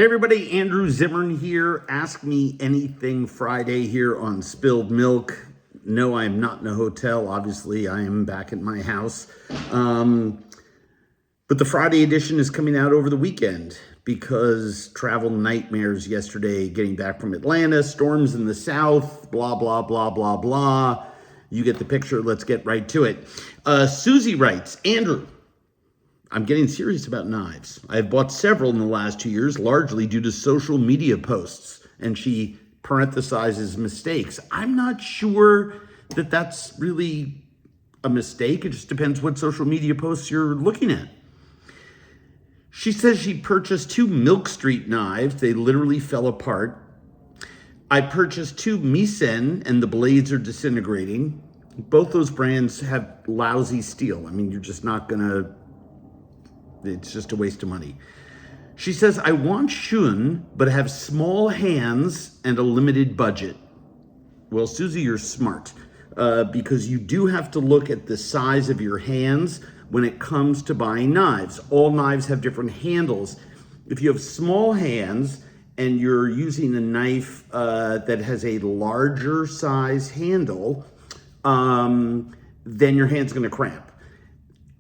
Hey everybody, Andrew Zimmern here. Ask Me Anything Friday here on Spilled Milk. No, I am not in a hotel. Obviously, I am back at my house. But the Friday edition is coming out over the weekend because travel nightmares yesterday, getting back from Atlanta, storms in the south, blah, blah, blah, blah, blah. You get the picture. Let's get right to it. Susie writes, Andrew, I'm getting serious about knives. I've bought several in the last 2 years, largely due to social media posts. And she parenthesizes mistakes. I'm not sure that that's really a mistake. It just depends what social media posts you're looking at. She says she purchased 2 Milk Street knives. They literally fell apart. I purchased 2 Misen and the blades are disintegrating. Both those brands have lousy steel. I mean, you're just not gonna, it's just a waste of money. She says, I want Shun, but have small hands and a limited budget. Well, Susie, you're smart because you do have to look at the size of your hands when it comes to buying knives. All knives have different handles. If you have small hands and you're using a knife that has a larger size handle, then your hand's gonna cramp.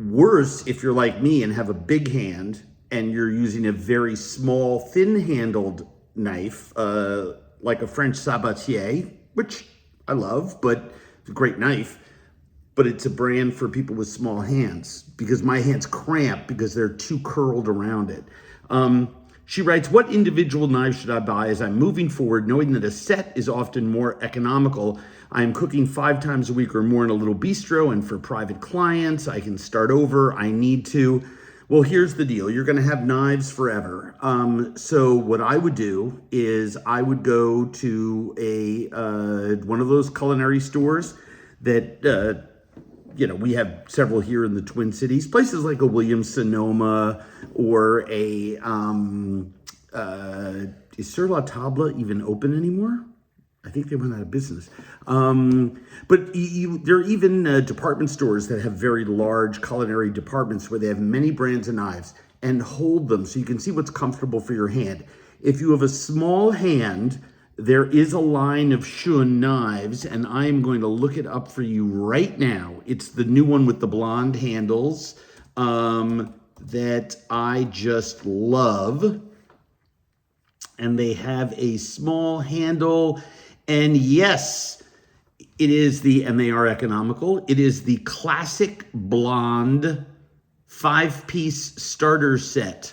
Worse, if you're like me and have a big hand and you're using a very small, thin-handled knife, like a French sabatier, which I love, but it's a great knife, but it's a brand for people with small hands because my hands cramp because they're too curled around it. She writes, what individual knives should I buy as I'm moving forward, knowing that a set is often more economical? I am cooking 5 times a week or more in a little bistro, and for private clients, I can start over. I need to. Well, here's the deal. You're going to have knives forever. So what I would do is I would go to a one of those culinary stores that we have several here in the Twin Cities, places like a Williams-Sonoma or a, is Sur La Table even open anymore? I think they went out of business. But there are even department stores that have very large culinary departments where they have many brands of knives and hold them so you can see what's comfortable for your hand. If you have a small hand, there is a line of Shun knives, and I am going to look it up for you right now. It's the new one with the blonde handles that I just love. And they have a small handle. And yes, it is and they are economical. It is the classic blonde 5-piece starter set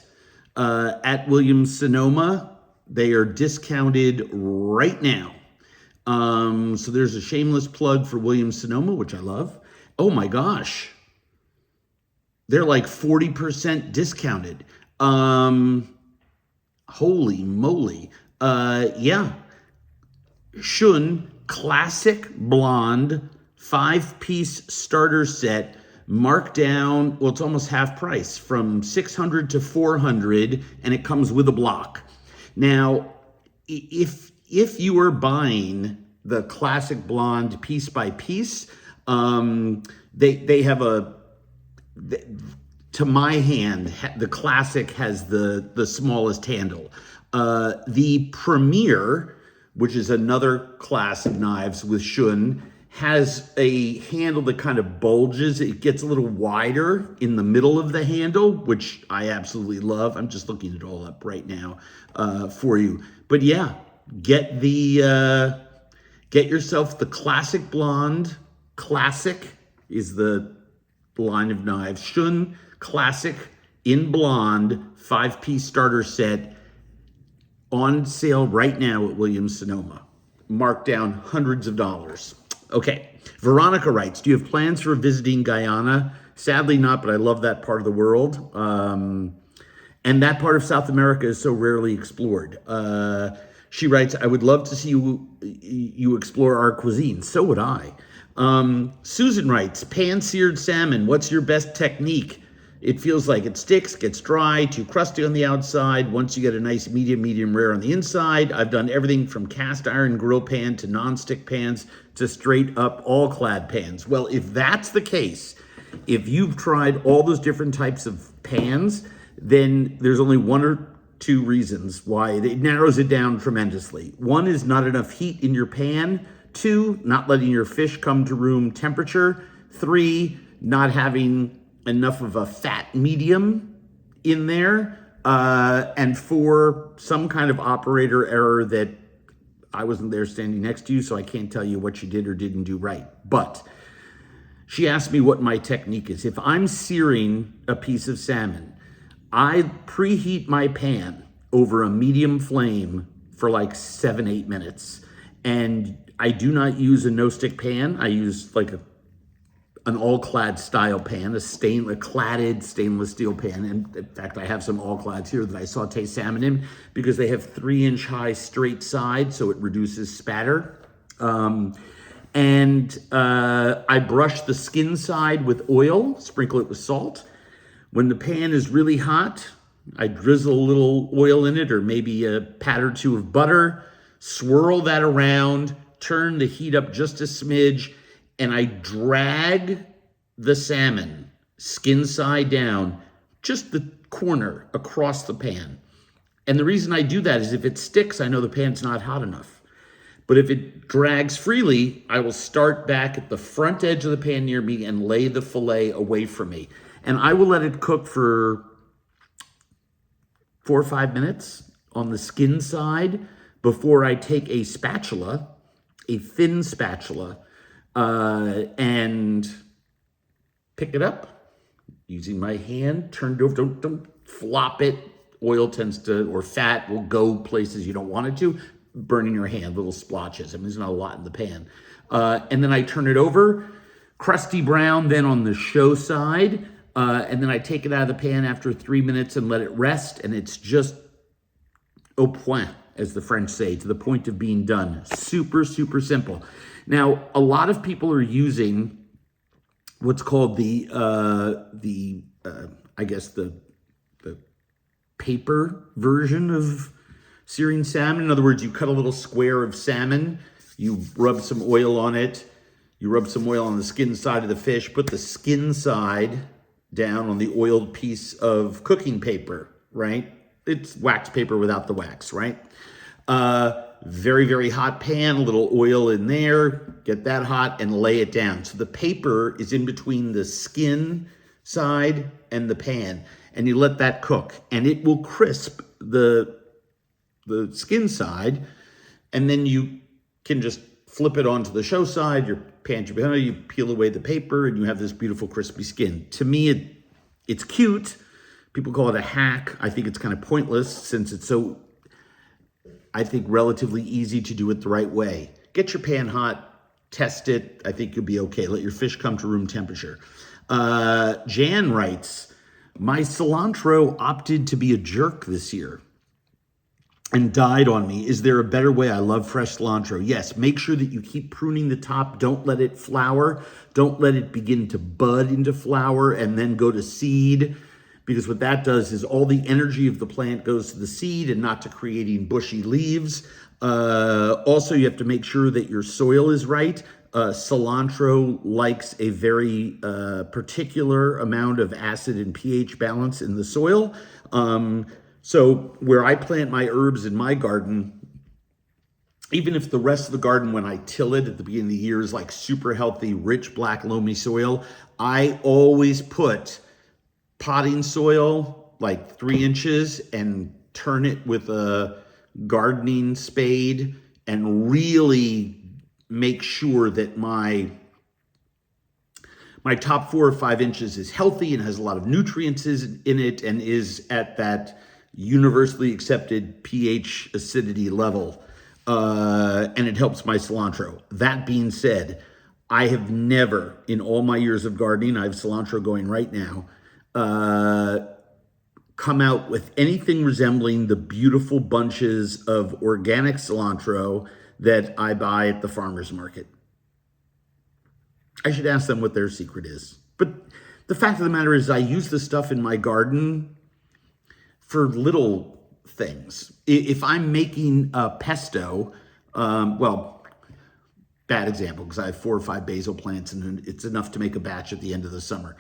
at Williams-Sonoma. They are discounted right now. So there's a shameless plug for Williams-Sonoma, which I love. Oh my gosh. They're like 40% discounted. Holy moly. Yeah. Shun Classic Blonde 5-piece starter set, marked down, well, it's almost half price, from $600 to $400, and it comes with a block. Now, if you are buying the Classic Blonde piece by piece, they have to my hand, the Classic has the smallest handle. The Premier, which is another class of knives with Shun, has a handle that kind of bulges. It gets a little wider in the middle of the handle, which I absolutely love. I'm just looking it all up right now for you. But yeah, get yourself the Classic Blonde. Classic is the line of knives. Shun Classic in blonde 5-piece starter set, on sale right now at Williams-Sonoma. Marked down hundreds of dollars. Okay, Veronica writes, do you have plans for visiting Guyana? Sadly not, but I love that part of the world. And that part of South America is so rarely explored. She writes, I would love to see you explore our cuisine. So would I. Susan writes, pan-seared salmon, what's your best technique? It feels like it sticks, gets dry, too crusty on the outside. Once you get a nice medium rare on the inside. I've done everything from cast iron grill pan to non-stick pans to straight up all-clad pans. Well, if that's the case, if you've tried all those different types of pans, then there's only one or two reasons why it narrows it down tremendously. One is not enough heat in your pan. Two, not letting your fish come to room temperature. Three, not having enough of a fat medium in there. And four, some kind of operator error that I wasn't there standing next to you, so I can't tell you what you did or didn't do right. But she asked me what my technique is. If I'm searing a piece of salmon, I preheat my pan over a medium flame for like 7-8 minutes. And I do not use a no-stick pan. I use like an all-clad style pan, a cladded stainless steel pan. And in fact, I have some all-clads here that I saute salmon in because they have 3-inch high straight sides, so it reduces spatter. I brush the skin side with oil, sprinkle it with salt. When the pan is really hot, I drizzle a little oil in it or maybe a pat or two of butter, swirl that around, turn the heat up just a smidge, and I drag the salmon skin side down, just the corner across the pan. And the reason I do that is if it sticks, I know the pan's not hot enough. But if it drags freely, I will start back at the front edge of the pan near me and lay the fillet away from me. And I will let it cook for 4 or 5 minutes on the skin side before I take a spatula, a thin spatula, and pick it up using my hand, turn it over, don't flop it. Oil tends to, or fat will go places you don't want it to, burning your hand, little splotches. I mean, there's not a lot in the pan. And then I turn it over, crusty brown, then on the show side, and then I take it out of the pan after 3 minutes and let it rest, and it's just au point, as the French say, to the point of being done. Super, super simple. Now, a lot of people are using what's called the paper version of searing salmon. In other words, you cut a little square of salmon, you rub some oil on it, you rub some oil on the skin side of the fish, put the skin side down on the oiled piece of cooking paper, right? It's wax paper without the wax, right? Very, very hot pan, a little oil in there, get that hot and lay it down. So the paper is in between the skin side and the pan, and you let that cook, and it will crisp the skin side, and then you can just flip it onto the show side, your pan, you peel away the paper, and you have this beautiful crispy skin. To me, it's cute. People call it a hack. I think it's kind of pointless since it's so, I think, relatively easy to do it the right way. Get your pan hot, test it. I think you'll be okay. Let your fish come to room temperature. Jan writes, my cilantro opted to be a jerk this year and died on me. Is there a better way? I love fresh cilantro. Yes, make sure that you keep pruning the top. Don't let it flower. Don't let it begin to bud into flower and then go to seed, because what that does is all the energy of the plant goes to the seed and not to creating bushy leaves. Also, you have to make sure that your soil is right. Cilantro likes a very particular amount of acid and pH balance in the soil. So where I plant my herbs in my garden, even if the rest of the garden, when I till it at the beginning of the year, is like super healthy, rich, black, loamy soil, I always put potting soil like 3 inches and turn it with a gardening spade and really make sure that my top 4 or 5 inches is healthy and has a lot of nutrients in it and is at that universally accepted pH acidity level, and it helps my cilantro. That being said, I have never, in all my years of gardening, I have cilantro going right now, come out with anything resembling the beautiful bunches of organic cilantro that I buy at the farmer's market. I should ask them what their secret is. But the fact of the matter is I use the stuff in my garden for little things. If I'm making a pesto, well, bad example, because I have 4 or 5 basil plants and it's enough to make a batch at the end of the summer.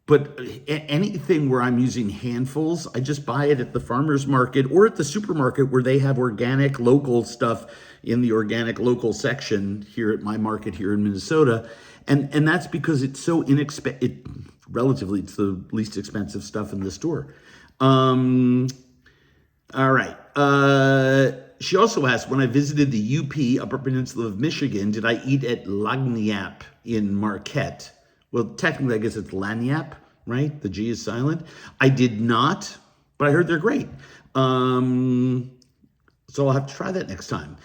But anything where I'm using handfuls, I just buy it at the farmer's market or at the supermarket where they have organic local stuff in the organic local section here at my market here in Minnesota. And that's because it's so inexpensive. Relatively, it's the least expensive stuff in the store. All right. She also asked, when I visited the UP, Upper Peninsula of Michigan, did I eat at Lagniappe in Marquette? Well, technically, I guess it's Lagniappe, right? The G is silent. I did not, but I heard they're great. So I'll have to try that next time.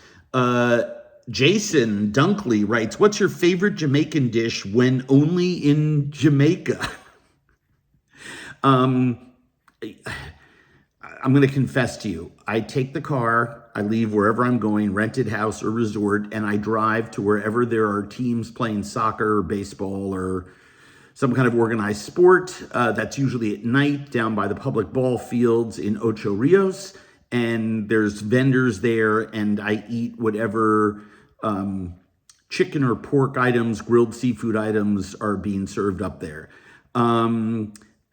Jason Dunkley writes, what's your favorite Jamaican dish when only in Jamaica? I'm going to confess to you. I take the car, I leave wherever I'm going, rented house or resort, and I drive to wherever there are teams playing soccer or baseball or some kind of organized sport. That's usually at night down by the public ball fields in Ocho Rios. And there's vendors there, and I eat whatever chicken or pork items, grilled seafood items are being served up there.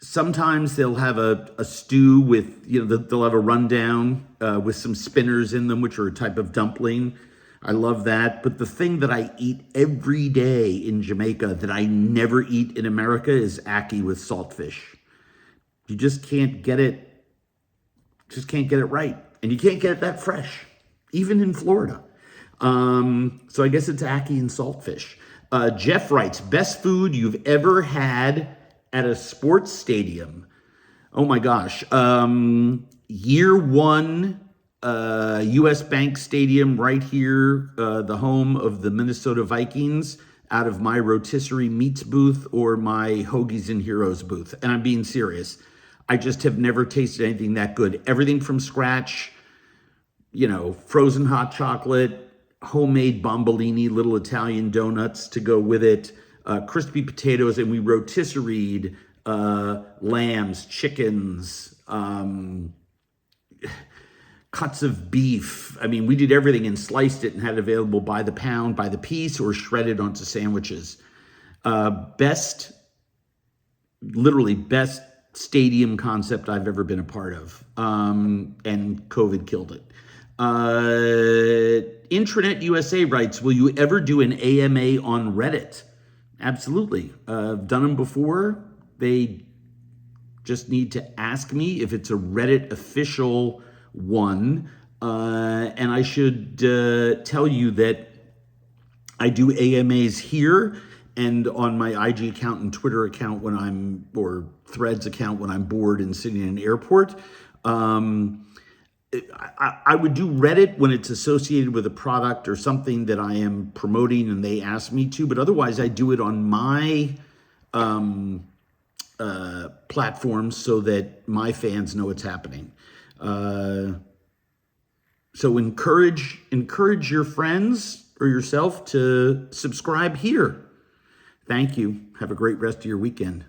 Sometimes they'll have a stew with, they'll have a rundown with some spinners in them, which are a type of dumpling. I love that. But the thing that I eat every day in Jamaica that I never eat in America is ackee with saltfish. You just can't get it. Just can't get it right. And you can't get it that fresh, even in Florida. So I guess it's ackee and saltfish. Jeff writes, best food you've ever had at a sports stadium. Oh my gosh. Year one, US Bank Stadium right here, the home of the Minnesota Vikings, out of my rotisserie meats booth or my Hoagies and Heroes booth. And I'm being serious. I just have never tasted anything that good. Everything from scratch, frozen hot chocolate, homemade bombolini, little Italian donuts to go with it, crispy potatoes, and we rotisseried lambs, chickens, cuts of beef. I mean, we did everything and sliced it and had it available by the pound, by the piece, or shredded onto sandwiches. Literally best stadium concept I've ever been a part of. And COVID killed it. Intranet USA writes, will you ever do an AMA on Reddit? Absolutely. I've done them before. They just need to ask me if it's a Reddit official one. And I should tell you that I do AMAs here and on my IG account and Twitter account or Threads account when I'm bored and sitting in an airport. I would do Reddit when it's associated with a product or something that I am promoting and they ask me to, but otherwise I do it on my platforms so that my fans know what's happening. So encourage your friends or yourself to subscribe here. Thank you. Have a great rest of your weekend.